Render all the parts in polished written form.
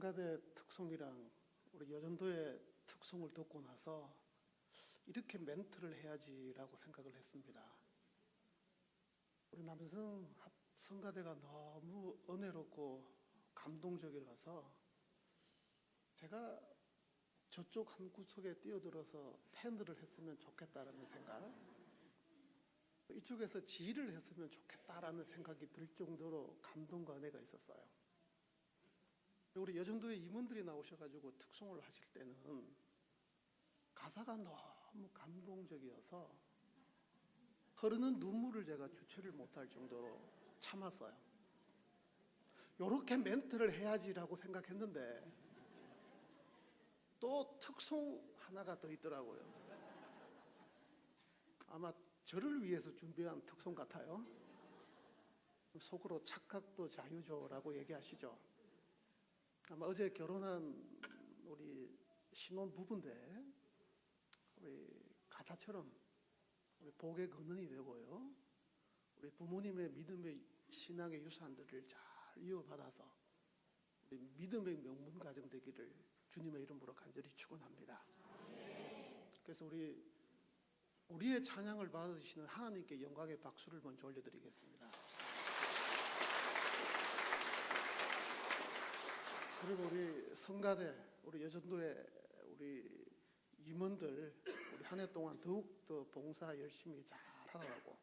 성가대 특송이랑 우리 여전도의 특송을 듣고 나서 이렇게 멘트를 해야지라고 생각을 했습니다. 우리 남성 성가대가 너무 은혜롭고 감동적이라서 제가 저쪽 한 구석에 뛰어들어서 텐드를 했으면 좋겠다라는 생각, 이쪽에서 지휘를 했으면 좋겠다라는 생각이 들 정도로 감동과 은혜가 있었어요. 우리 여전도의 임원들이 나오셔가지고 특송을 하실 때는 가사가 너무 감동적이어서 흐르는 눈물을 제가 주체를 못할 정도로 참았어요. 이렇게 멘트를 해야지라고 생각했는데 또 특송 하나가 더 있더라고요. 아마 저를 위해서 준비한 특송 같아요. 속으로 착각도 자유죠라고 얘기하시죠. 아마 어제 결혼한 우리 신혼 부부인데 우리 가사처럼 우리 복의 근원이 되고요, 우리 부모님의 믿음의 신앙의 유산들을 잘 이어받아서 우리 믿음의 명문 가정 되기를 주님의 이름으로 간절히 축원합니다. 그래서 우리의 찬양을 받으시는 하나님께 영광의 박수를 먼저 올려드리겠습니다. 그리고 우리 성가대, 우리 여전도의 우리 임원들, 우리 한 해 동안 더욱더 봉사 열심히 잘 하라고,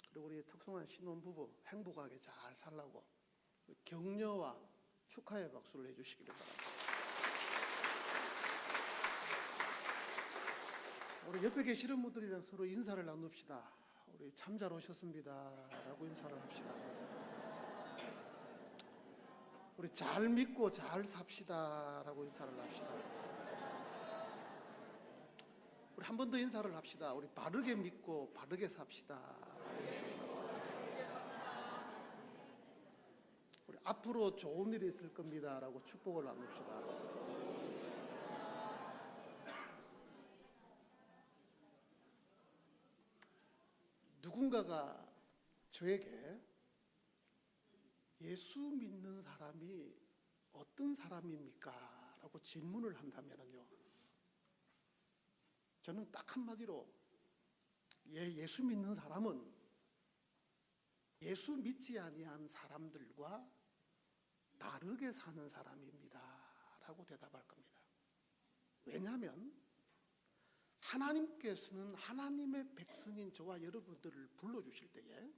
그리고 우리 특성한 신혼부부 행복하게 잘 살라고 격려와 축하의 박수를 해주시기를 바랍니다. 우리 옆에 계시는 분들이랑 서로 인사를 나눕시다. 우리 참 잘 오셨습니다 라고 인사를 합시다. 우리 잘 믿고 잘 삽시다 라고 인사를 합시다. 우리 한 번 더 인사를 합시다. 우리 바르게 믿고 바르게 삽시다 라고 인사를 합시다. 우리 앞으로 좋은 일이 있을 겁니다 라고 축복을 나눕시다. 누군가가 저에게 예수 믿는 사람이 어떤 사람입니까? 라고 질문을 한다면요, 저는 딱 한마디로 예수 믿는 사람은 예수 믿지 아니한 사람들과 다르게 사는 사람입니다 라고 대답할 겁니다. 왜냐하면 하나님께서는 하나님의 백성인 저와 여러분들을 불러주실 때에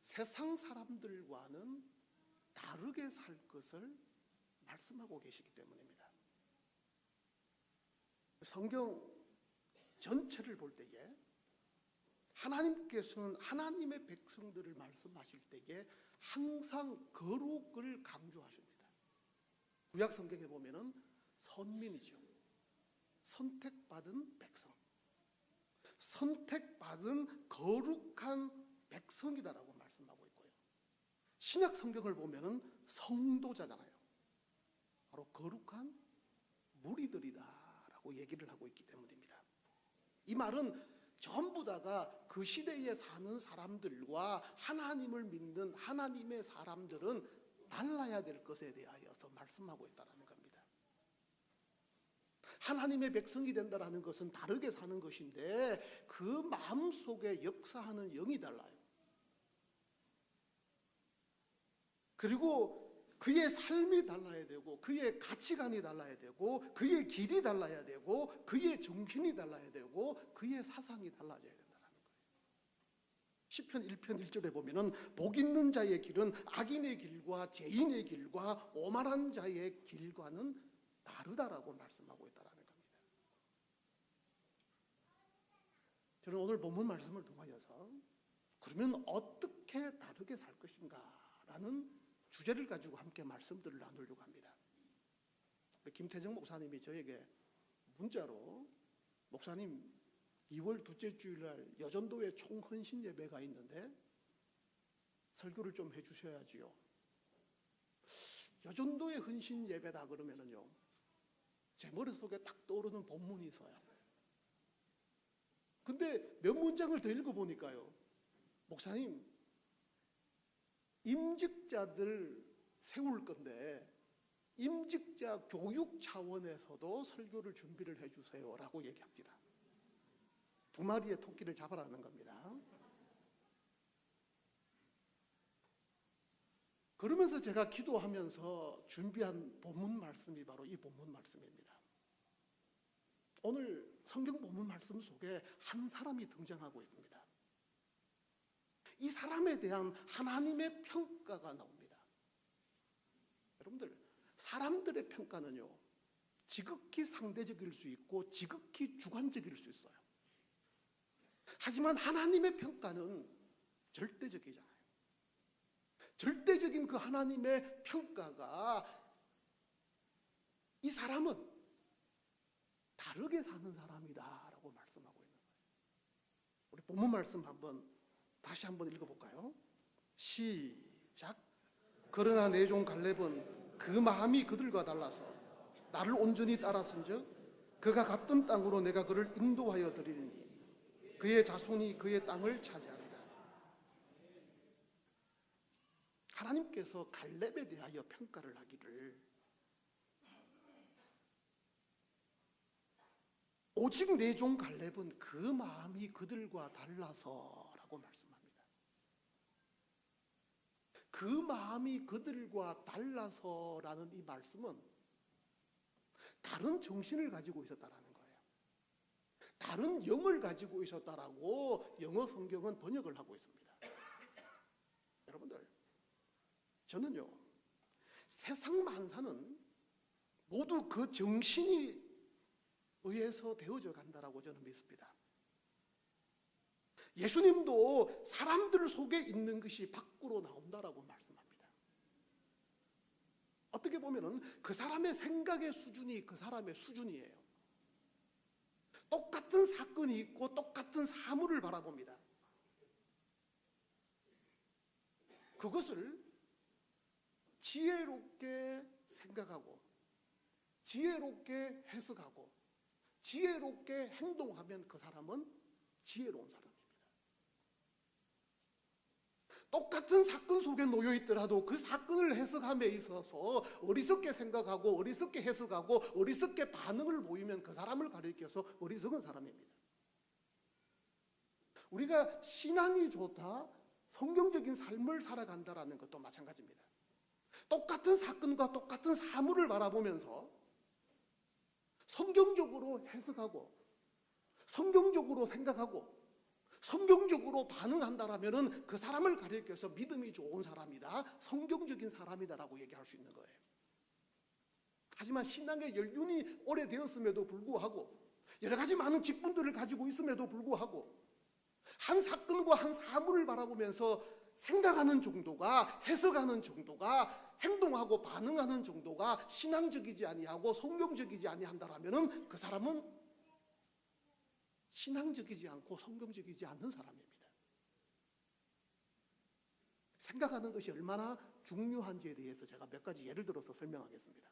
세상 사람들과는 다르게 살 것을 말씀하고 계시기 때문입니다. 성경 전체를 볼 때에 하나님께서는 하나님의 백성들을 말씀하실 때에 항상 거룩을 강조하십니다. 구약 성경에 보면은 선민이죠. 선택받은 백성, 선택받은 거룩한 백성이다라고 말씀하고 있고요, 신약 성경을 보면은 성도자잖아요. 바로 거룩한 무리들이다라고 얘기를 하고 있기 때문입니다. 이 말은 전부 다가 그 시대에 사는 사람들과 하나님을 믿는 하나님의 사람들은 달라야 될 것에 대하여서 말씀하고 있다는 겁니다. 하나님의 백성이 된다는 것은 다르게 사는 것인데 그 마음속에 역사하는 영이 달라요. 그리고 그의 삶이 달라야 되고 그의 가치관이 달라야 되고 그의 길이 달라야 되고 그의 정신이 달라야 되고 그의 사상이 달라져야 된다는 거예요. 시편 1편 1절에 보면은 복 있는 자의 길은 악인의 길과 죄인의 길과 오만한 자의 길과는 다르다라고 말씀하고 있다는 겁니다. 저는 오늘 본문 말씀을 통하여서 그러면 어떻게 다르게 살 것인가 라는 주제를 가지고 함께 말씀들을 나누려고 합니다. 김태정 목사님이 저에게 문자로, 목사님 2월 둘째 주일날 여전도의 총헌신 예배가 있는데 설교를 좀 해주셔야지요. 여전도의 헌신 예배다 그러면은요, 제 머릿속에 딱 떠오르는 본문이 있어요. 근데 몇 문장을 더 읽어보니까요, 목사님 임직자들 세울 건데 임직자 교육 차원에서도 설교를 준비를 해주세요라고 얘기합니다. 2마리의 토끼를 잡아라는 겁니다. 그러면서 제가 기도하면서 준비한 본문 말씀이 바로 이 본문 말씀입니다. 오늘 성경 본문 말씀 속에 한 사람이 등장하고 있습니다. 이 사람에 대한 하나님의 평가가 나옵니다. 여러분들, 사람들의 평가는요, 지극히 상대적일 수 있고 지극히 주관적일 수 있어요. 하지만 하나님의 평가는 절대적이잖아요. 절대적인 그 하나님의 평가가 이 사람은 다르게 사는 사람이다라고 말씀하고 있는 거예요. 우리 본문 말씀 다시 한번 읽어볼까요? 시작. 그러나 내 종 갈렙은 그 마음이 그들과 달라서 나를 온전히 따랐은즉 그가 갔던 땅으로 내가 그를 인도하여 드리리니 그의 자손이 그의 땅을 차지하리라. 하나님께서 갈렙에 대하여 평가를 하기를 오직 내 종 갈렙은 그 마음이 그들과 달라서라고 말씀합니다. 그 마음이 그들과 달라서라는 이 말씀은 다른 정신을 가지고 있었다라는 거예요. 다른 영을 가지고 있었다라고 영어 성경은 번역을 하고 있습니다. 여러분들, 저는요, 세상 만사는 모두 그 정신이 의해서 되어져 간다라고 저는 믿습니다. 예수님도 사람들 속에 있는 것이 밖으로 나온다라고 말씀합니다. 어떻게 보면은 그 사람의 생각의 수준이 그 사람의 수준이에요. 똑같은 사건이 있고 똑같은 사물을 바라봅니다. 그것을 지혜롭게 생각하고 지혜롭게 해석하고 지혜롭게 행동하면 그 사람은 지혜로운 사람입니다. 똑같은 사건 속에 놓여 있더라도 그 사건을 해석함에 있어서 어리석게 생각하고 어리석게 해석하고 어리석게 반응을 보이면 그 사람을 가리켜서 어리석은 사람입니다. 우리가 신앙이 좋다, 성경적인 삶을 살아간다라는 것도 마찬가지입니다. 똑같은 사건과 똑같은 사물을 바라보면서 성경적으로 해석하고 성경적으로 생각하고 성경적으로 반응한다라면 그 사람을 가리켜서 믿음이 좋은 사람이다, 성경적인 사람이다라고 얘기할 수 있는 거예요. 하지만 신앙의 연륜이 오래되었음에도 불구하고 여러 가지 많은 직분들을 가지고 있음에도 불구하고 한 사건과 한 사물을 바라보면서 생각하는 정도가, 해석하는 정도가, 행동하고 반응하는 정도가 신앙적이지 아니하고 성경적이지 아니한다라면 그 사람은 신앙적이지 않고 성경적이지 않는 사람입니다. 생각하는 것이 얼마나 중요한지에 대해서 제가 몇 가지 예를 들어서 설명하겠습니다.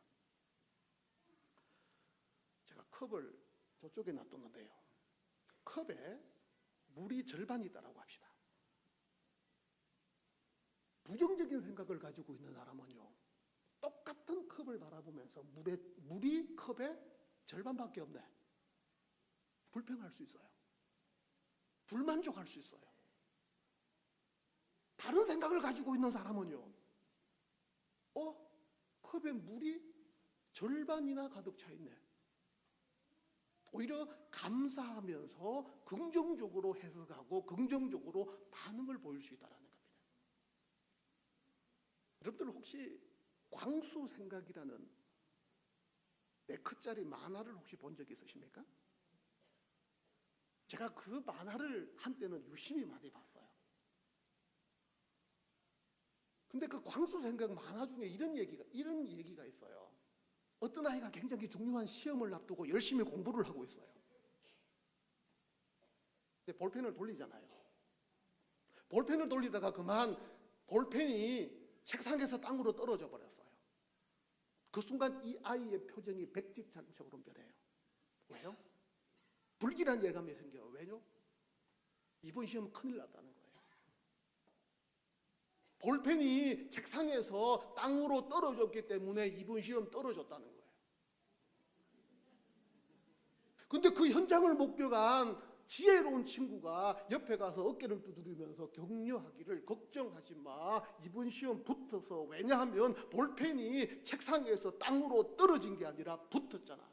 제가 컵을 저쪽에 놔뒀는데요, 컵에 물이 절반이 있다고 합시다. 부정적인 생각을 가지고 있는 사람은요, 똑같은 컵을 바라보면서 물이 컵에 절반밖에 없네, 불평할 수 있어요. 불만족할 수 있어요. 다른 생각을 가지고 있는 사람은요, 컵에 물이 절반이나 가득 차 있네, 오히려 감사하면서 긍정적으로 해석하고 긍정적으로 반응을 보일 수 있다는 겁니다. 여러분들 혹시 광수생각이라는 4컷짜리 만화를 혹시 본 적 있으십니까? 제가 그 만화를 한때는 유심히 많이 봤어요. 근데 그 광수생각 만화 중에 이런 얘기가 있어요. 어떤 아이가 굉장히 중요한 시험을 앞두고 열심히 공부를 하고 있어요. 근데 볼펜을 돌리잖아요. 볼펜을 돌리다가 그만 볼펜이 책상에서 땅으로 떨어져 버렸어요. 그 순간 이 아이의 표정이 백지장처럼 변해요. 왜요? 불길한 예감이 생겨요. 왜요? 이번 시험은 큰일 났다는 거예요. 볼펜이 책상에서 땅으로 떨어졌기 때문에 이번 시험 떨어졌다는 거예요. 근데 그 현장을 목격한 지혜로운 친구가 옆에 가서 어깨를 두드리면서 격려하기를, 걱정하지 마, 이번 시험 붙어서. 왜냐하면 볼펜이 책상에서 땅으로 떨어진 게 아니라 붙었잖아.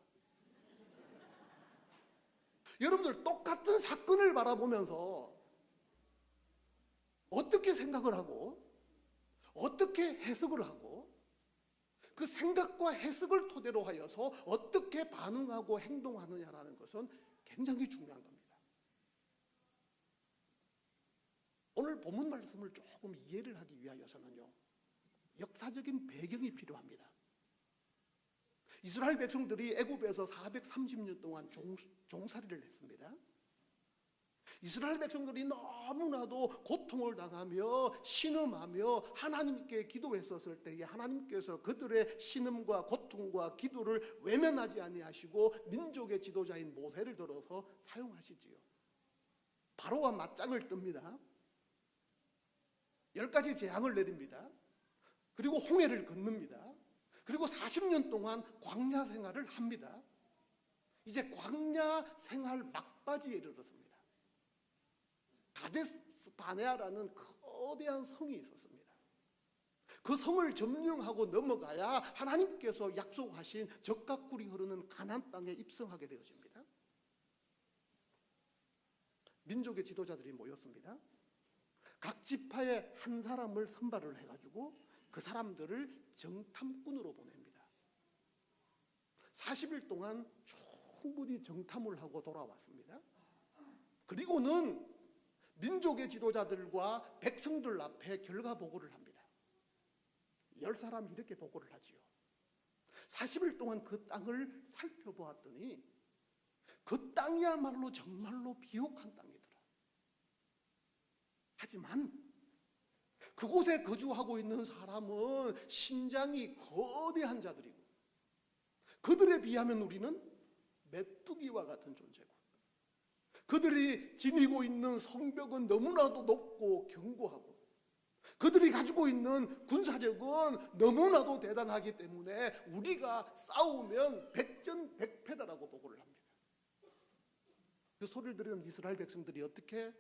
여러분들 똑같은 사건을 바라보면서 어떻게 생각을 하고 어떻게 해석을 하고 그 생각과 해석을 토대로 하여서 어떻게 반응하고 행동하느냐라는 것은 굉장히 중요한 겁니다. 오늘 본문 말씀을 조금 이해를 하기 위하여서는요, 역사적인 배경이 필요합니다. 이스라엘 백성들이 애굽에서 430년 동안 종살이를 했습니다. 이스라엘 백성들이 너무나도 고통을 당하며 신음하며 하나님께 기도했었을 때에 하나님께서 그들의 신음과 고통과 기도를 외면하지 아니하시고 민족의 지도자인 모세를 들어서 사용하시지요. 바로와 맞짱을 뜹니다. 10가지 재앙을 내립니다. 그리고 홍해를 건넙니다. 그리고 40년 동안 광야 생활을 합니다. 이제 광야 생활 막바지에 이르렀습니다. 가데스 바네아라는 거대한 성이 있었습니다. 그 성을 점령하고 넘어가야 하나님께서 약속하신 젖과 꿀이 흐르는 가나안 땅에 입성하게 되어집니다. 민족의 지도자들이 모였습니다. 각 지파의 한 사람을 선발을 해가지고 그 사람들을 정탐꾼으로 보냅니다. 40일 동안 충분히 정탐을 하고 돌아왔습니다. 그리고는 민족의 지도자들과 백성들 앞에 결과 보고를 합니다. 10사람이 이렇게 보고를 하지요. 40일 동안 그 땅을 살펴보았더니 그 땅이야말로 정말로 비옥한 땅이더라. 하지만 그곳에 거주하고 있는 사람은 신장이 거대한 자들이고 그들에 비하면 우리는 메뚜기와 같은 존재고 그들이 지니고 있는 성벽은 너무나도 높고 견고하고 그들이 가지고 있는 군사력은 너무나도 대단하기 때문에 우리가 싸우면 백전백패다라고 보고를 합니다. 그 소리를 들은 이스라엘 백성들이 어떻게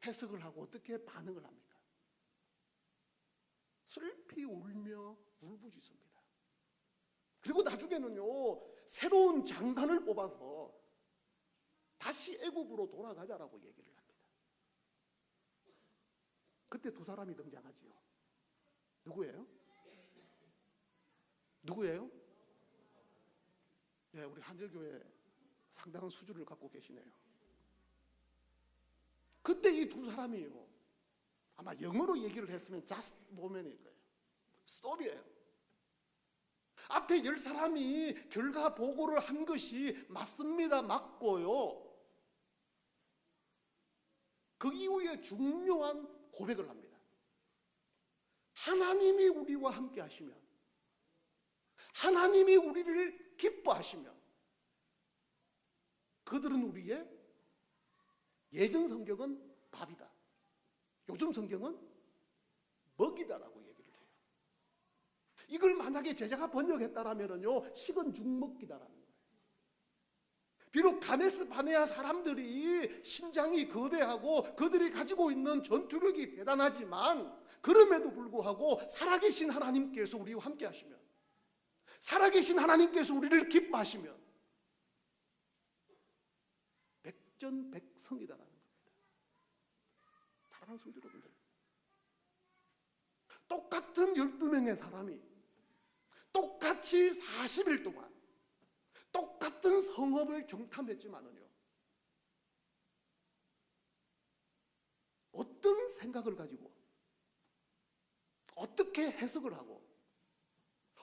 해석을 하고 어떻게 반응을 합니까? 슬피 울며 울부짖습니다. 그리고 나중에는요, 새로운 장관을 뽑아서 다시 애굽으로 돌아가자라고 얘기를 합니다. 그때 두 사람이 등장하지요. 누구예요? 누구예요? 네, 우리 한절교회 상당한 수준을 갖고 계시네요. 그때 이 두 사람이요, 아마 영어로 얘기를 했으면 just moment일 거예요. stop이에요. 앞에 10사람이 결과 보고를 한 것이 맞습니다. 맞고요. 그 이후에 중요한 고백을 합니다. 하나님이 우리와 함께 하시면, 하나님이 우리를 기뻐하시면 그들은 우리의, 예전 성경은 밥이다, 요즘 성경은 먹이다라고 얘기를 해요. 이걸 만약에 제자가 번역했다라면요, 식은 죽 먹기다라는 거예요. 비록 가데스 바네아 사람들이 신장이 거대하고 그들이 가지고 있는 전투력이 대단하지만 그럼에도 불구하고 살아계신 하나님께서 우리와 함께 하시면, 살아계신 하나님께서 우리를 기뻐하시면 백전백성이다라는 겁니다. 사랑하는 성도 여러분들, 똑같은 12명의 사람이 똑같이 40일 동안 똑같은 성읍을 정탐했지만은요, 어떤 생각을 가지고 어떻게 해석을 하고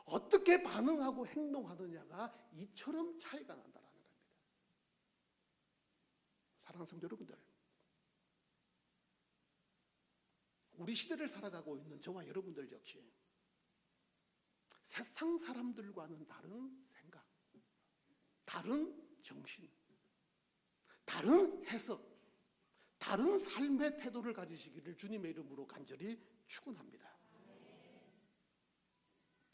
어떻게 반응하고 행동하느냐가 이처럼 차이가 난다는 겁니다. 사랑하는 성도 여러분들, 우리 시대를 살아가고 있는 저와 여러분들 역시 세상 사람들과는 다른 생각, 다른 정신, 다른 해석, 다른 삶의 태도를 가지시기를 주님의 이름으로 간절히 축원합니다.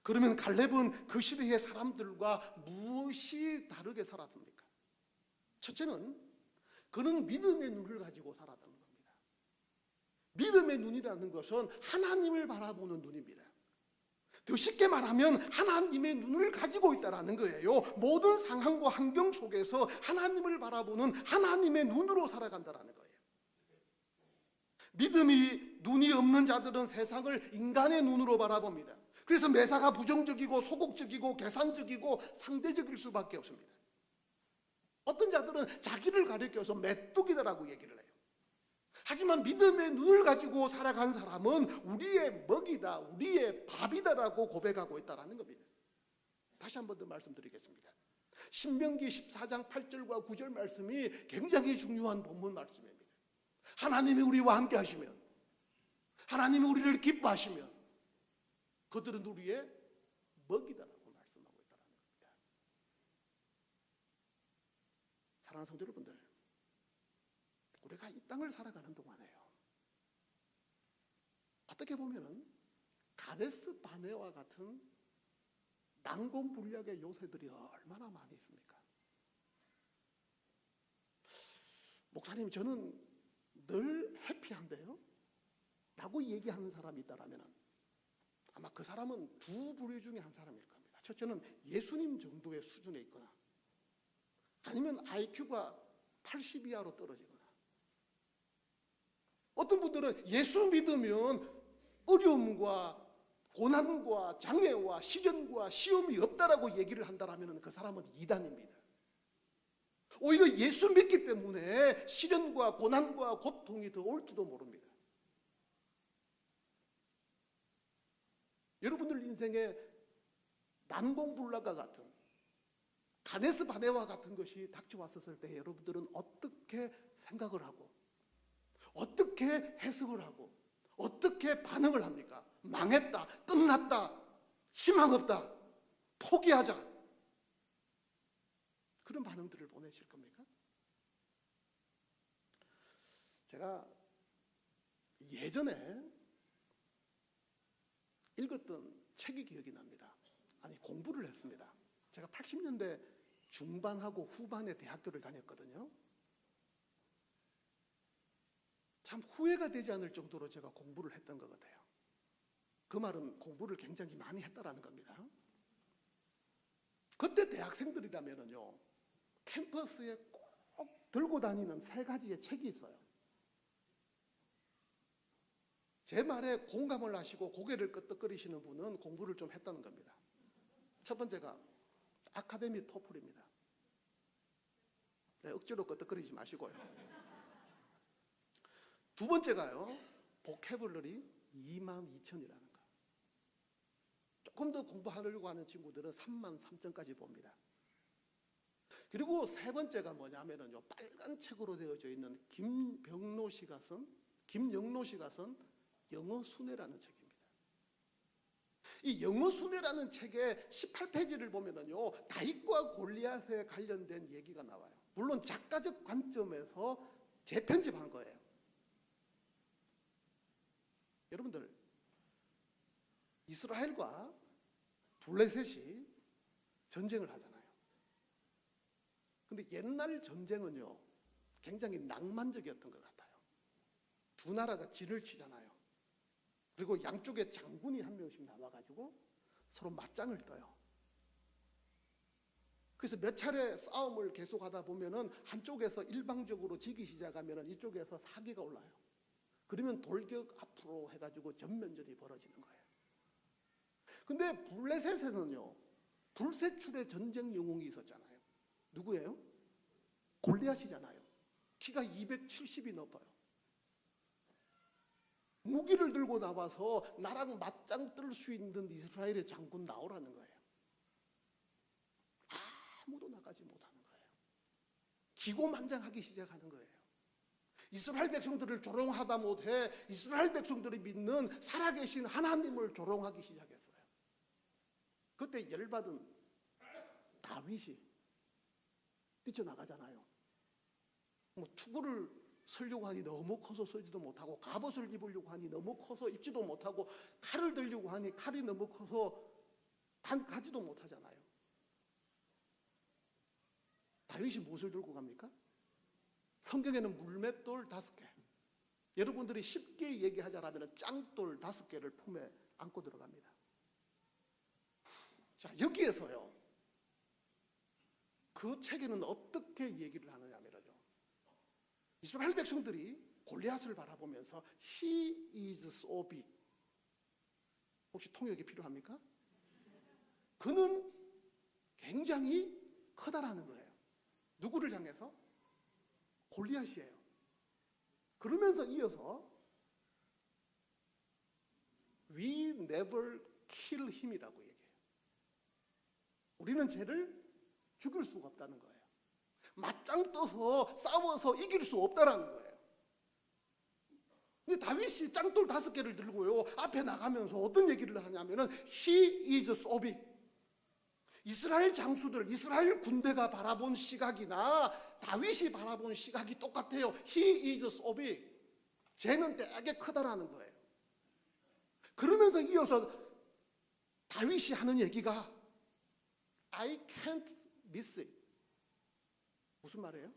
그러면 갈렙은 그 시대의 사람들과 무엇이 다르게 살았습니까? 첫째는 그는 믿음의 눈을 가지고 살았던 겁니다. 믿음의 눈이라는 것은 하나님을 바라보는 눈입니다. 더 쉽게 말하면 하나님의 눈을 가지고 있다는 거예요. 모든 상황과 환경 속에서 하나님을 바라보는 하나님의 눈으로 살아간다는 거예요. 믿음이 눈이 없는 자들은 세상을 인간의 눈으로 바라봅니다. 그래서 매사가 부정적이고 소극적이고 계산적이고 상대적일 수밖에 없습니다. 어떤 자들은 자기를 가리켜서 메뚜기다라고 얘기를 해요. 하지만 믿음의 눈을 가지고 살아간 사람은 우리의 먹이다, 우리의 밥이다라고 고백하고 있다는 겁니다. 다시 한 번 더 말씀드리겠습니다. 신명기 14장 8절과 9절 말씀이 굉장히 중요한 본문 말씀입니다. 하나님이 우리와 함께 하시면, 하나님이 우리를 기뻐하시면 그들은 우리의 먹이다라고 말씀하고 있다는 겁니다. 사랑하는 성도 여러분들, 우리가 이 땅을 살아가는 동안에요, 어떻게 보면은 가데스 바네와 같은 난공불락의 요새들이 얼마나 많이 있습니까? 목사님, 저는 늘 해피한데요? 라고 얘기하는 사람이 있다면 아마 그 사람은 두 부류 중에 한 사람일 겁니다. 첫째는 예수님 정도의 수준에 있거나, 아니면 IQ가 80 이하로 떨어지거나. 어떤 분들은 예수 믿으면 어려움과 고난과 장애와 시련과 시험이 없다라고 얘기를 한다면 그 사람은 이단입니다. 오히려 예수 믿기 때문에 시련과 고난과 고통이 더 올지도 모릅니다. 여러분들 인생에 난공불락과 같은 가데스 바네와 같은 것이 닥쳐왔었을 때 여러분들은 어떻게 생각을 하고, 어떻게 해석을 하고, 어떻게 반응을 합니까? 망했다, 끝났다, 희망 없다, 포기하자, 그런 반응들을 보내실 겁니까? 제가 예전에 읽었던 책이 기억이 납니다. 아니, 공부를 했습니다. 제가 80년대 중반하고 후반에 대학교를 다녔거든요. 참 후회가 되지 않을 정도로 제가 공부를 했던 것 같아요. 그 말은 공부를 굉장히 많이 했다라는 겁니다. 그때 대학생들이라면요, 캠퍼스에 꼭 들고 다니는 3가지의 책이 있어요. 제 말에 공감을 하시고 고개를 끄덕거리시는 분은 공부를 좀 했다는 겁니다. 첫 번째가 아카데미 토플입니다. 네, 억지로 끄덕거리지 마시고요. 두 번째가요, 보캐블러리 22,000이라는 거. 조금 더 공부하려고 하는 친구들은 33,000까지 봅니다. 그리고 세 번째가 뭐냐면요, 빨간 책으로 되어져 있는 김영로 씨가 쓴 영어 순회라는 책입니다. 이 영어 순회라는 책의 18페이지를 보면은요, 다윗과 골리앗에 관련된 얘기가 나와요. 물론 작가적 관점에서 재편집한 거예요. 여러분들, 이스라엘과 블레셋이 전쟁을 하잖아요. 근데 옛날 전쟁은요, 굉장히 낭만적이었던 것 같아요. 두 나라가 진을 치잖아요. 그리고 양쪽에 장군이 한 명씩 나와가지고 서로 맞짱을 떠요. 그래서 몇 차례 싸움을 계속하다 보면은 한쪽에서 일방적으로 지기 시작하면은 이쪽에서 사기가 올라요. 그러면 돌격 앞으로 해가지고 전면전이 벌어지는 거예요. 근데 블레셋에는요, 불세출의 전쟁 영웅이 있었잖아요. 누구예요? 골리앗이잖아요. 키가 270이 넘어요. 무기를 들고 나와서 나랑 맞짱 뜰 수 있는 이스라엘의 장군 나오라는 거예요. 아무도 나가지 못하는 거예요. 기고만장하기 시작하는 거예요. 이스라엘 백성들을 조롱하다 못해 이스라엘 백성들이 믿는 살아계신 하나님을 조롱하기 시작했어요. 그때 열받은 다윗이 뛰쳐나가잖아요. 뭐 투구를 설려고 하니 너무 커서 서지도 못하고, 갑옷을 입으려고 하니 너무 커서 입지도 못하고, 칼을 들려고 하니 칼이 너무 커서 가지도 못하잖아요. 다윗이 무엇을 들고 갑니까? 성경에는 물맷돌 5개, 여러분들이 쉽게 얘기하자면 짱돌 5개를 품에 안고 들어갑니다. 자, 여기에서요, 그 책에는 어떻게 얘기를 하느냐면요, 이스라엘 백성들이 골리앗을 바라보면서 He is so big. 혹시 통역이 필요합니까? 그는 굉장히 크다라는 거예요. 누구를 향해서? 골리앗이에요. 그러면서 이어서 We never kill him이라고 얘기해요. 우리는 쟤를 죽일 수가 없다는 거예요. 맞짱 떠서 싸워서 이길 수 없다라는 거예요. 근데 다윗이 짱돌 5개를 들고요, 앞에 나가면서 어떤 얘기를 하냐면은 He is so big. 이스라엘 장수들, 이스라엘 군대가 바라본 시각이나 다윗이 바라본 시각이 똑같아요. He is so big. 쟤는 되게 크다라는 거예요. 그러면서 이어서 다윗이 하는 얘기가 I can't miss it. 무슨 말이에요?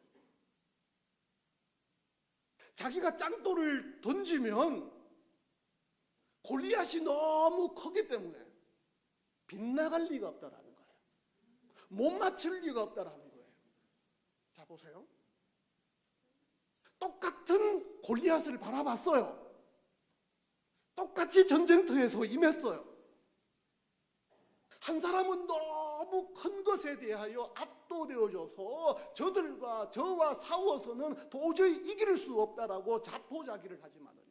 자기가 짱돌을 던지면 골리앗이 너무 크기 때문에 빗나갈 리가 없다라는 거예요. 못 맞출 리가 없다라는 거예요. 자, 보세요. 똑같은 골리앗을 바라봤어요. 똑같이 전쟁터에서 임했어요. 한 사람은 너무 큰 것에 대하여 압도되어져서 저와 싸워서는 도저히 이길 수 없다라고 자포자기를 하지만은,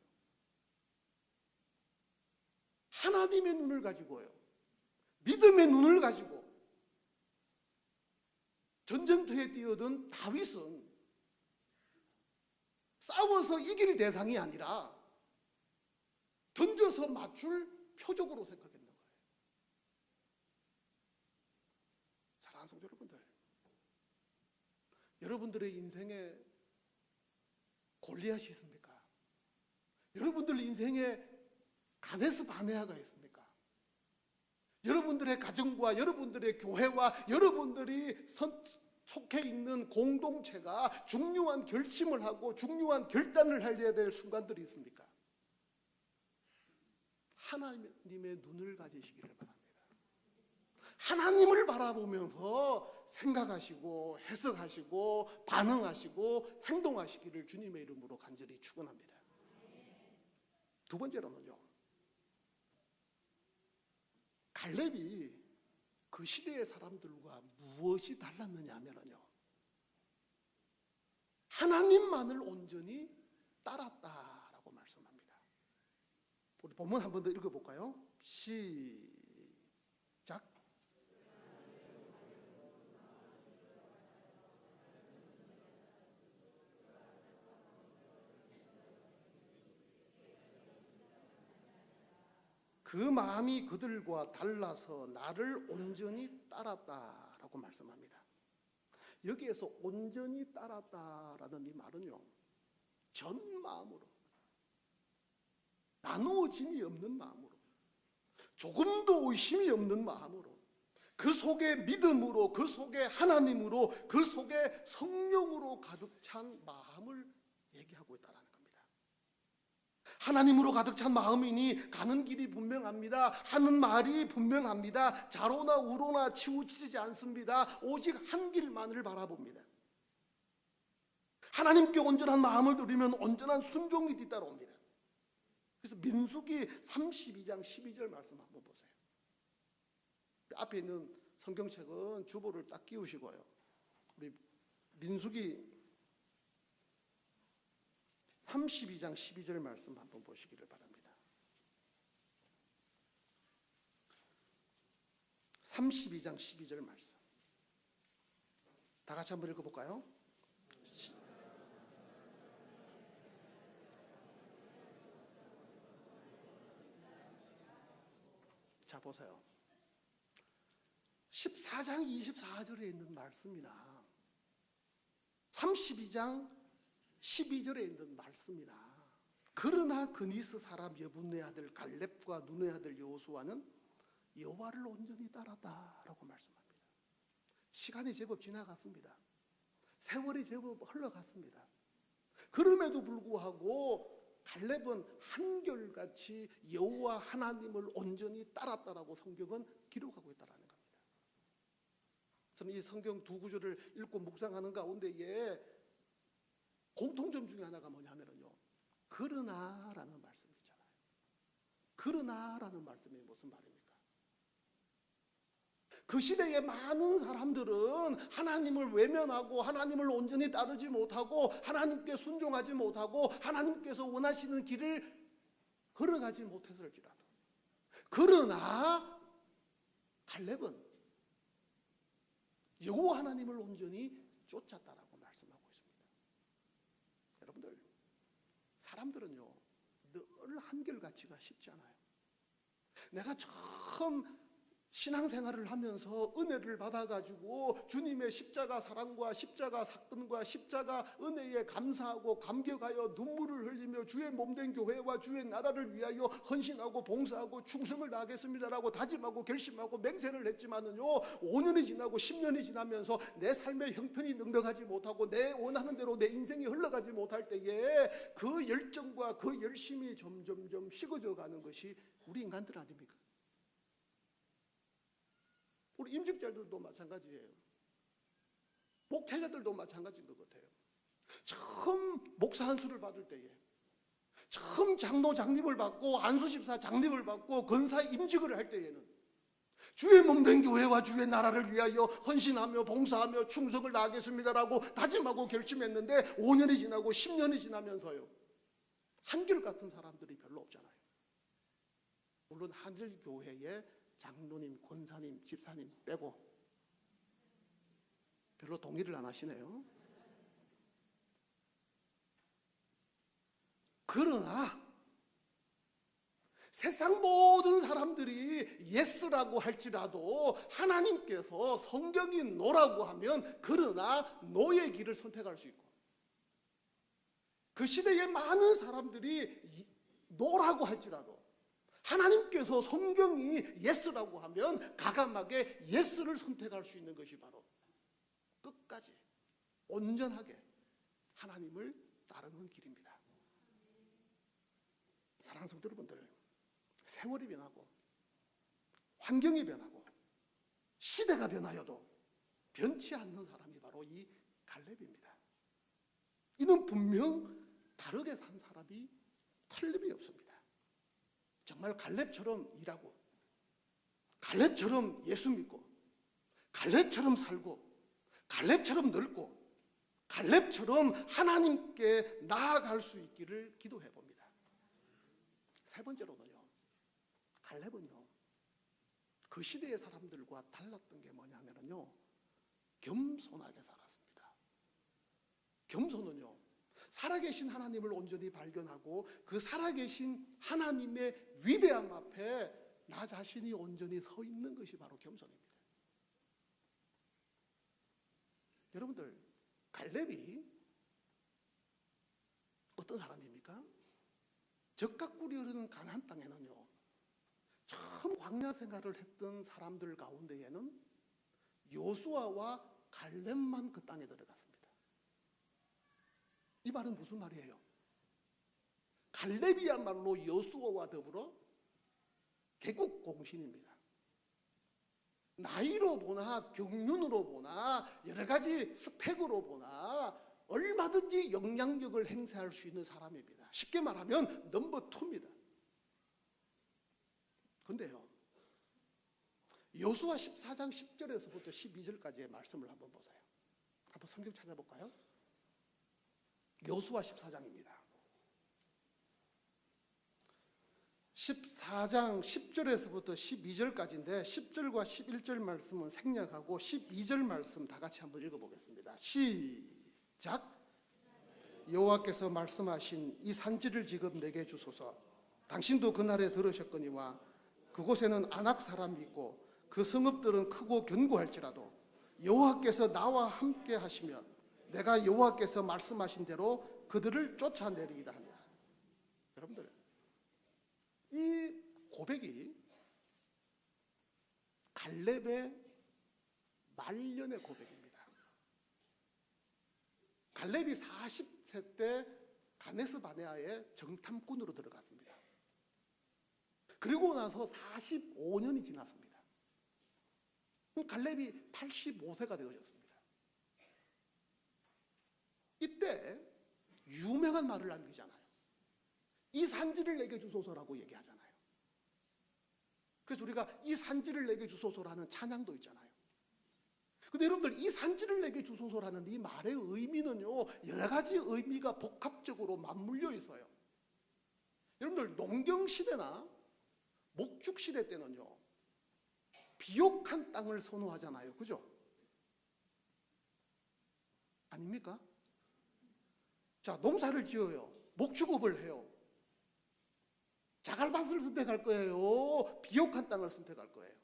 하나님의 눈을 가지고요, 믿음의 눈을 가지고 전쟁터에 뛰어든 다윗은 싸워서 이길 대상이 아니라 던져서 맞출 표적으로 생각했는 거예요. 사랑하는 성도 여러분들, 여러분들의 인생에 골리앗이 있습니까? 여러분들 인생에 가데스 바네아가 있습니까? 여러분들의 가정과 여러분들의 교회와 여러분들이 속해 있는 공동체가 중요한 결심을 하고 중요한 결단을 해야 될 순간들이 있습니까? 하나님의 눈을 가지시기를 바랍니다. 하나님을 바라보면서 생각하시고 해석하시고 반응하시고 행동하시기를 주님의 이름으로 간절히 축원합니다. 두 번째로는요, 갈렙이 그 시대의 사람들과 무엇이 달랐느냐 하면요, 하나님만을 온전히 따랐다라고 말씀합니다. 우리 본문 한 번 더 읽어볼까요? 시작. 그 마음이 그들과 달라서 나를 온전히 따랐다라고 말씀합니다. 여기에서 온전히 따랐다라는 이 말은요, 전 마음으로, 나누어짐이 없는 마음으로, 조금도 의심이 없는 마음으로, 그 속에 믿음으로, 그 속에 하나님으로, 그 속에 성령으로 가득 찬 마음을 얘기하고 있다는 겁니다. 하나님으로 가득 찬 마음이니 가는 길이 분명합니다. 하는 말이 분명합니다. 좌로나 우로나 치우치지 않습니다. 오직 한 길만을 바라봅니다. 하나님께 온전한 마음을 드리면 온전한 순종이 뒤따라옵니다. 그래서 민수기 32장 12절 말씀 한번 보세요. 앞에 있는 성경책은 주보를 딱 끼우시고요, 우리 민수기 32장 12절 말씀 한번 보시기를 바랍니다. 32장 12절 말씀 다 같이 한번 읽어볼까요? 자, 보세요. 14장 24절에 있는 말씀이나 32장 12절에 있는 말씀이나 그러나 그니스 사람 여분의 아들 갈렙과 눈의 아들 여호수아는 여호와를 온전히 따랐다라고 말씀합니다. 시간이 제법 지나갔습니다. 세월이 제법 흘러갔습니다. 그럼에도 불구하고 갈렙은 한결같이 여호와 하나님을 온전히 따랐다라고 성경은 기록하고 있다는 겁니다. 저는 이 성경 두 구절을 읽고 묵상하는 가운데에 공통점 중에 하나가 뭐냐면요, 그러나라는 말씀이 있잖아요. 그러나라는 말씀이 무슨 말입니까? 그 시대의 많은 사람들은 하나님을 외면하고 하나님을 온전히 따르지 못하고 하나님께 순종하지 못하고 하나님께서 원하시는 길을 걸어가지 못했을지라도, 그러나 갈렙은 여호와 하나님을 온전히 쫓았다라고 말씀하고 있습니다. 여러분들, 사람들은요 늘 한결같이가 쉽지 않아요. 내가 처음 신앙생활을 하면서 은혜를 받아가지고 주님의 십자가 사랑과 십자가 사건과 십자가 은혜에 감사하고 감격하여 눈물을 흘리며 주의 몸된 교회와 주의 나라를 위하여 헌신하고 봉사하고 충성을 다하겠습니다라고 다짐하고 결심하고 맹세를 했지만은요, 5년이 지나고 10년이 지나면서 내 삶의 형편이 능력하지 못하고 내 원하는 대로 내 인생이 흘러가지 못할 때에 그 열정과 그 열심이 점점점 식어져 가는 것이 우리 인간들 아닙니까? 우리 임직자들도 마찬가지예요. 목회자들도 마찬가지인 것 같아요. 처음 목사 한수를 받을 때에, 처음 장로 장립을 받고 안수집사 장립을 받고 권사 임직을 할 때에는 주의 몸된 교회와 주의 나라를 위하여 헌신하며 봉사하며 충성을 다하겠습니다라고 다짐하고 결심했는데 5년이 지나고 10년이 지나면서요, 한결같은 사람들이 별로 없잖아요. 물론 한일교회에 장로님, 권사님, 집사님 빼고 별로 동의를 안 하시네요. 그러나 세상 모든 사람들이 예스라고 할지라도 하나님께서 성경이 노라고 하면 그러나 노의 길을 선택할 수 있고, 그 시대의 많은 사람들이 노라고 할지라도 하나님께서 성경이 예스라고 하면 가감하게 예스를 선택할 수 있는 것이 바로 끝까지 온전하게 하나님을 따르는 길입니다. 사랑하는 성도 여러분들, 세월이 변하고 환경이 변하고 시대가 변하여도 변치 않는 사람이 바로 이 갈렙입니다. 이는 분명 다르게 산 사람이 틀림이 없습니다. 정말 갈렙처럼 일하고 갈렙처럼 예수 믿고 갈렙처럼 살고 갈렙처럼 넓고 갈렙처럼 하나님께 나아갈 수 있기를 기도해 봅니다. 세 번째로는요, 갈렙은요 그 시대의 사람들과 달랐던 게 뭐냐면요, 겸손하게 살았습니다. 겸손은요, 살아계신 하나님을 온전히 발견하고 그 살아계신 하나님의 위대함 앞에 나 자신이 온전히 서 있는 것이 바로 겸손입니다. 여러분들, 갈렙이 어떤 사람입니까? 젖과 꿀이 흐르는 가나안 땅에는요, 처음 광야 생활을 했던 사람들 가운데에는 여호수아와 갈렙만 그 땅에 들어갔습니다. 이 말은 무슨 말이에요? 갈렙이야말로 여호수아와 더불어 개국 공신입니다. 나이로 보나 경륜으로 보나 여러 가지 스펙으로 보나 얼마든지 영향력을 행사할 수 있는 사람입니다. 쉽게 말하면 넘버 2입니다. 그런데요, 여호수아 14장 10절에서부터 12절까지의 말씀을 한번 보세요. 한번 성경 찾아볼까요? 여호수아 14장입니다. 14장 10절에서부터 12절까지인데 10절과 11절 말씀은 생략하고 12절 말씀 다 같이 한번 읽어보겠습니다. 시작. 여호와께서 말씀하신 이 산지를 지금 내게 주소서. 당신도 그날에 들으셨거니와 그곳에는 아낙 사람이 있고 그 성읍들은 크고 견고할지라도 여호와께서 나와 함께 하시면 내가 여호와께서 말씀하신 대로 그들을 쫓아내리이다 하니라. 여러분들, 이 고백이 갈렙의 말년의 고백입니다. 갈렙이 40세 때 가데스 바네아에 정탐꾼으로 들어갔습니다. 그리고 나서 45년이 지났습니다. 갈렙이 85세가 되어졌습니다. 이때 유명한 말을 남기잖아요. 이 산지를 내게 주소서라고 얘기하잖아요. 그래서 우리가 이 산지를 내게 주소서라는 찬양도 있잖아요. 근데 여러분들, 이 산지를 내게 주소서라는 이 말의 의미는요, 여러 가지 의미가 복합적으로 맞물려 있어요. 여러분들, 농경시대나 목축시대 때는요, 비옥한 땅을 선호하잖아요. 그죠? 아닙니까? 자, 농사를 지어요. 목축업을 해요. 자갈밭을 선택할 거예요? 비옥한 땅을 선택할 거예요?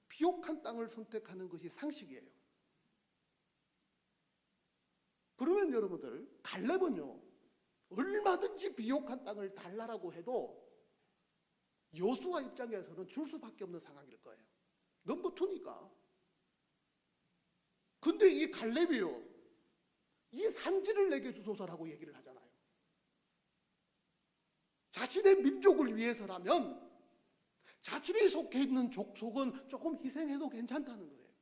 비옥한 땅을 선택하는 것이 상식이에요. 그러면 여러분들, 갈렙은요, 얼마든지 비옥한 땅을 달라라고 해도 여호수아 입장에서는 줄 수밖에 없는 상황일 거예요. 넘버 투니까. 근데 이 갈렙이요, 이 산지를 내게 주소서라고 얘기를 하잖아요. 자신의 민족을 위해서라면 자신이 속해 있는 족속은 조금 희생해도 괜찮다는 거예요.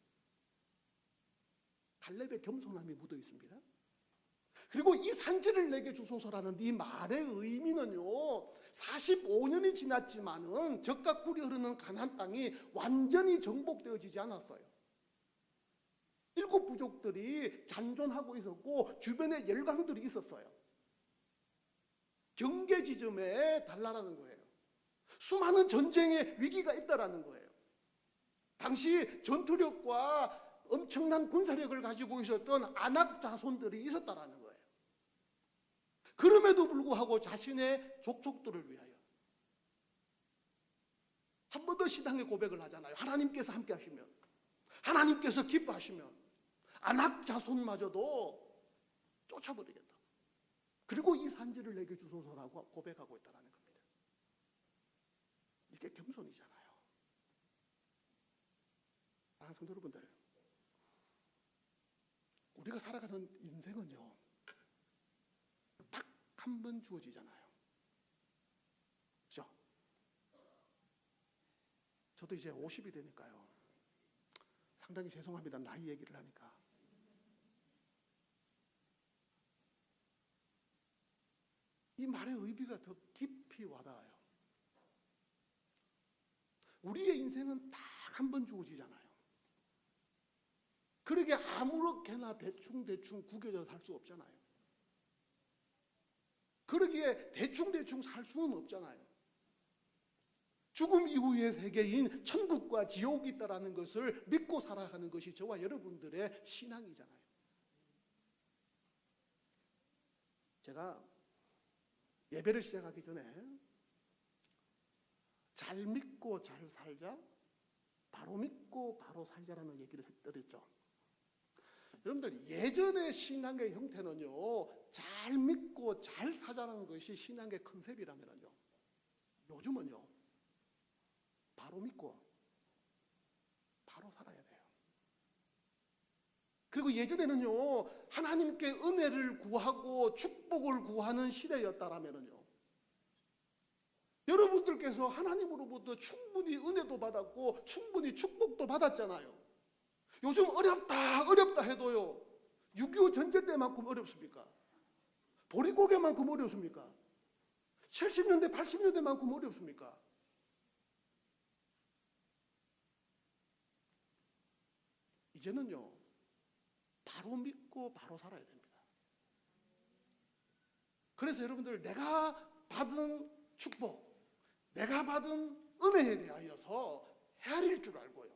갈렙의 겸손함이 묻어 있습니다. 그리고 이 산지를 내게 주소서라는 이 말의 의미는요, 45년이 지났지만은 젖과 꿀이 흐르는 가나안 땅이 완전히 정복되어지지 않았어요. 7 부족들이 잔존하고 있었고 주변에 열강들이 있었어요. 경계 지점에 달라라는 거예요. 수많은 전쟁의 위기가 있다라는 거예요. 당시 전투력과 엄청난 군사력을 가지고 있었던 아낙 자손들이 있었다라는 거예요. 그럼에도 불구하고 자신의 족속들을 위하여 한 번 더 신앙의 고백을 하잖아요. 하나님께서 함께 하시면, 하나님께서 기뻐하시면 아낙 자손마저도 쫓아버리겠다. 그리고 이 산지를 내게 주소서라고 고백하고 있다는 겁니다. 이게 겸손이잖아요. 성도 여러분들, 우리가 살아가는 인생은요, 딱 한 번 주어지잖아요. 그렇죠? 저도 이제 50이 되니까요, 상당히 죄송합니다. 나이 얘기를 하니까. 이 말의 의미가 더 깊이 와닿아요. 우리의 인생은 딱 한 번 주어지잖아요. 그러게 아무렇게나 대충 구겨져 살 수 없잖아요. 그러기에 대충 살 수는 없잖아요. 죽음 이후의 세계인 천국과 지옥이 있다는 것을 믿고 살아가는 것이 저와 여러분들의 신앙이잖아요. 제가 예배를 시작하기 전에 잘 믿고 잘 살자, 바로 믿고 바로 살자라는 얘기를 드렸죠. 여러분들, 예전의 신앙의 형태는요, 잘 믿고 잘 사자라는 것이 신앙의 컨셉이라면요, 요즘은요, 바로 믿고 바로 살아야 돼요. 그리고 예전에는요, 하나님께 은혜를 구하고 축복을 구하는 시대였다라면요, 여러분들께서 하나님으로부터 충분히 은혜도 받았고 충분히 축복도 받았잖아요. 요즘 어렵다 해도요, 6.25 전쟁 때만큼 어렵습니까? 보릿고개만큼 어렵습니까? 70년대 80년대만큼 어렵습니까? 이제는요, 바로 믿고 바로 살아야 됩니다. 그래서 여러분들, 내가 받은 축복, 내가 받은 은혜에 대하여서 헤아릴 줄 알고요,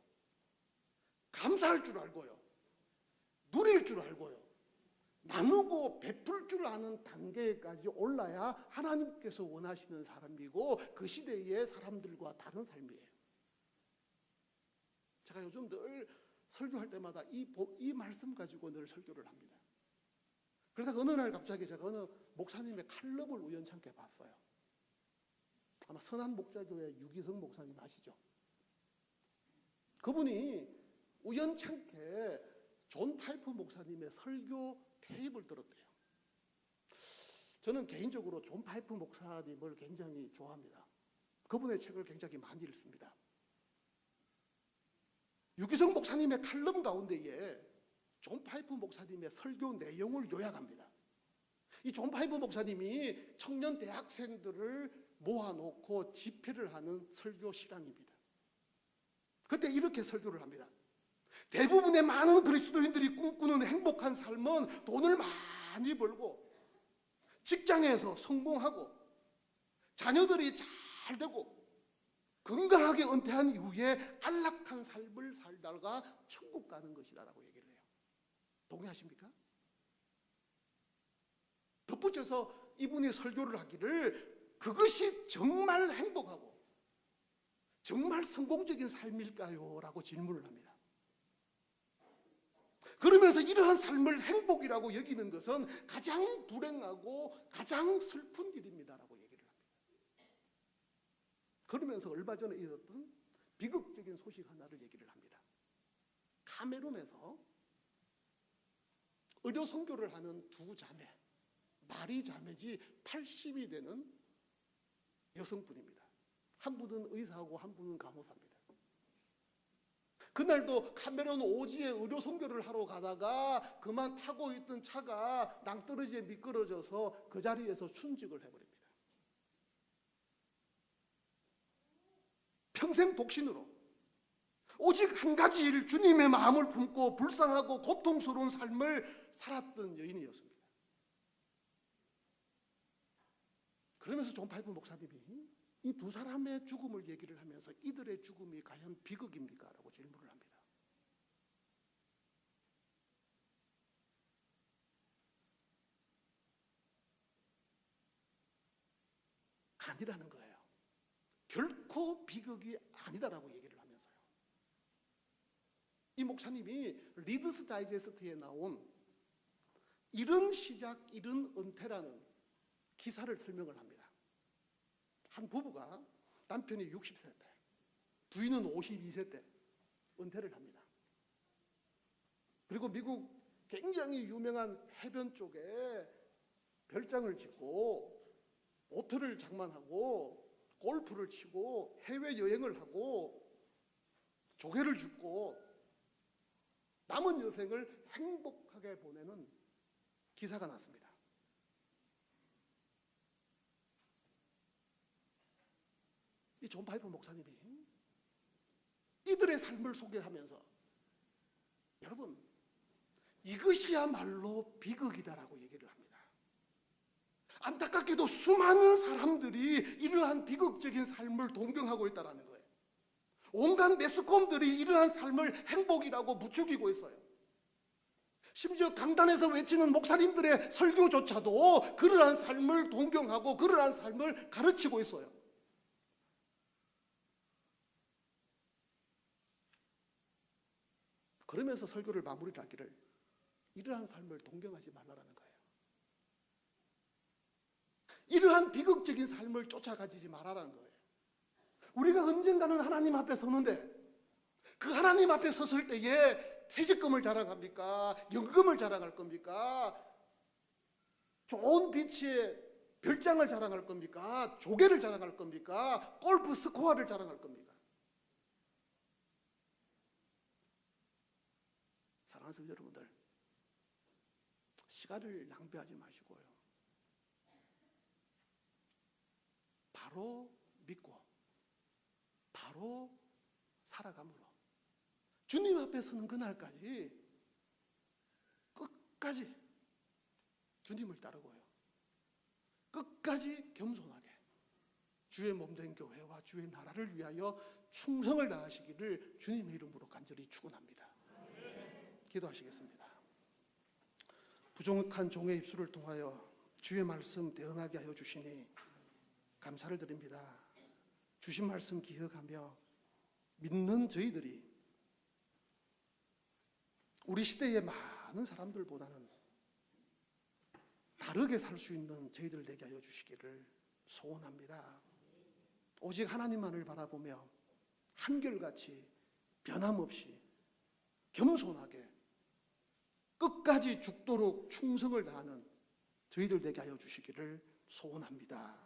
감사할 줄 알고요, 누릴 줄 알고요, 나누고 베풀 줄 아는 단계까지 올라야 하나님께서 원하시는 삶이고 그 시대의 사람들과 다른 삶이에요. 제가 요즘 늘 설교할 때마다 이 말씀 가지고 늘 설교를 합니다. 그러다가 어느 날 갑자기 제가 어느 목사님의 칼럼을 우연찮게 봤어요. 아마 선한목자교회 유기성 목사님 아시죠? 그분이 우연찮게 존 파이프 목사님의 설교 테이프를 들었대요. 저는 개인적으로 존 파이프 목사님을 굉장히 좋아합니다. 그분의 책을 굉장히 많이 읽습니다. 유기성 목사님의 칼럼 가운데에 존 파이프 목사님의 설교 내용을 요약합니다. 이 존 파이프 목사님이 청년 대학생들을 모아놓고 집회를 하는 설교 실황입니다. 그때 이렇게 설교를 합니다. 대부분의 많은 그리스도인들이 꿈꾸는 행복한 삶은 돈을 많이 벌고 직장에서 성공하고 자녀들이 잘 되고 건강하게 은퇴한 이후에 안락한 삶을 살다가 천국 가는 것이다라고 얘기를 해요. 동의하십니까? 덧붙여서 이분이 설교를 하기를 그것이 정말 행복하고 정말 성공적인 삶일까요? 라고 질문을 합니다. 그러면서 이러한 삶을 행복이라고 여기는 것은 가장 불행하고 가장 슬픈 일입니다라고 얘기를 합니다. 그러면서 얼마 전에 있었던 비극적인 소식 하나를 얘기를 합니다. 카메룬에서 의료 선교를 하는 두 자매, 말이 자매지 80이 되는 여성분입니다. 한 분은 의사하고 한 분은 간호사입니다. 그날도 카메론 오지에 의료 선교를 하러 가다가 그만 타고 있던 차가 낭떠러지에 미끄러져서 그 자리에서 순직을 해버립니다. 평생 독신으로 오직 한 가지 일, 주님의 마음을 품고 불쌍하고 고통스러운 삶을 살았던 여인이었습니다. 그러면서 존 파이프 목사님이 이 두 사람의 죽음을 얘기를 하면서 이들의 죽음이 과연 비극입니까? 라고 질문을 합니다. 아니라는 거예요. 결코 비극이 아니다라고 얘기를 하면서요. 이 목사님이 리더스 다이제스트에 나온 이른 시작, 이른 은퇴라는 기사를 설명을 합니다. 한 부부가 남편이 60세 때, 부인은 52세 때 은퇴를 합니다. 그리고 미국 굉장히 유명한 해변 쪽에 별장을 짓고 보트를 장만하고 골프를 치고 해외여행을 하고 조개를 줍고 남은 여생을 행복하게 보내는 기사가 났습니다. 이 존 파이프 목사님이 이들의 삶을 소개하면서 여러분 이것이야말로 비극이다라고 얘기를 합니다. 안타깝게도 수많은 사람들이 이러한 비극적인 삶을 동경하고 있다는 거예요. 온갖 매스컴들이 이러한 삶을 행복이라고 부추기고 있어요. 심지어 강단에서 외치는 목사님들의 설교조차도 그러한 삶을 동경하고 그러한 삶을 가르치고 있어요. 그러면서 설교를 마무리를 하기를 이러한 삶을 동경하지 말라라는 거예요. 이러한 비극적인 삶을 쫓아가지 말아라는 거예요. 우리가 언젠가는 하나님 앞에 서는데 그 하나님 앞에 섰을 때에 퇴직금을 자랑합니까? 연금을 자랑할 겁니까? 좋은 비치에 별장을 자랑할 겁니까? 조개를 자랑할 겁니까? 골프 스코어를 자랑할 겁니까? 사랑하는 성도 여러분들, 시간을 낭비하지 마시고요. 바로 믿고 바로 살아감으로 주님 앞에 서는 그날까지 끝까지 주님을 따르고요. 끝까지 겸손하게 주의 몸된 교회와 주의 나라를 위하여 충성을 다하시기를 주님의 이름으로 간절히 축원합니다. 기도하시겠습니다. 부족한 종의 입술을 통하여 주의 말씀 대언하게 하여 주시니 감사를 드립니다. 주신 말씀 기억하며 믿는 저희들이 우리 시대의 많은 사람들보다는 다르게 살 수 있는 저희들 되게 하여 주시기를 소원합니다. 오직 하나님만을 바라보며 한결같이 변함없이 겸손하게 끝까지 죽도록 충성을 다하는 저희들 되게 하여 주시기를 소원합니다.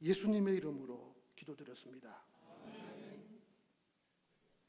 예수님의 이름으로 기도드렸습니다.